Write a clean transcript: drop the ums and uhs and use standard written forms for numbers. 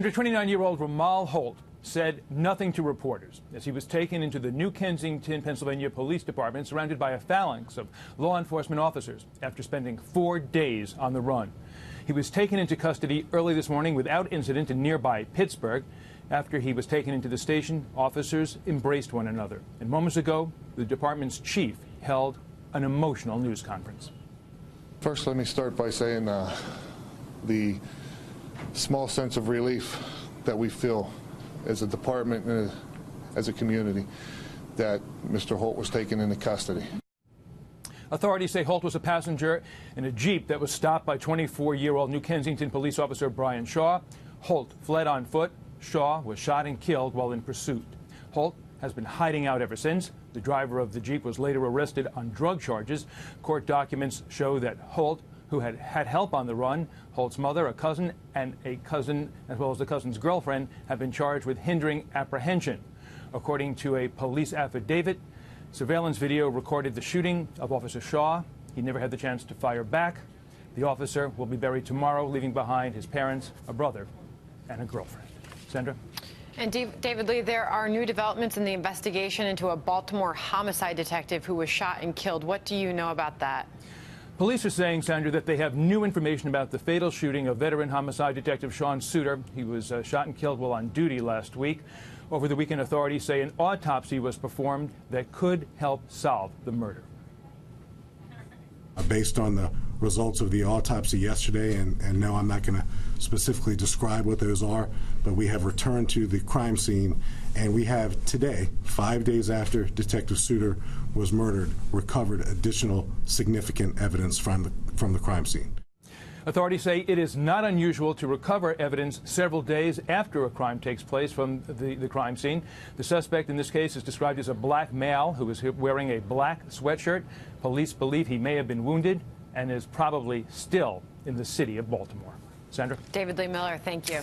29-year-old Ramal Holt said nothing to reporters as he was taken into the New Kensington, Pennsylvania Police Department, surrounded by a phalanx of law enforcement officers after spending 4 days on the run. He was taken into custody early this morning without incident in nearby Pittsburgh. After he was taken into the station, officers embraced one another. And moments ago, the department's chief held an emotional news conference. First, let me start by saying the small sense of relief that we feel as a department and as a community that Mr. Holt was taken into custody. Authorities say Holt was a passenger in a Jeep that was stopped by 24-year-old New Kensington police officer Brian Shaw. Holt fled on foot. Shaw was shot and killed while in pursuit. Holt has been hiding out ever since. The driver of the Jeep was later arrested on drug charges. Court documents show that Holt, who had help on the run, Holt's mother, a cousin, and a cousin, as well as the cousin's girlfriend, have been charged with hindering apprehension. According to a police affidavit, surveillance video recorded the shooting of Officer Shaw. He never had the chance to fire back. The officer will be buried tomorrow, leaving behind his parents, a brother, and a girlfriend. Sandra? And David Lee, there are new developments in the investigation into a Baltimore homicide detective who was shot and killed. What do you know about that? Police are saying, Sandra, that they have new information about the fatal shooting of veteran homicide detective Sean Suter. He was shot and killed while on duty last week. Over the weekend, authorities say an autopsy was performed that could help solve the murder. Based on the results of the autopsy yesterday, and no, I'm not going to specifically describe what those are, but we have returned to the crime scene, and we have today, 5 days after Detective Suter was murdered, recovered additional significant evidence from the crime scene. Authorities say it is not unusual to recover evidence several days after a crime takes place from the crime scene. The suspect in this case is described as a black male who is wearing a black sweatshirt. Police believe he may have been wounded and is probably still in the city of Baltimore. Sandra? David Lee Miller, thank you.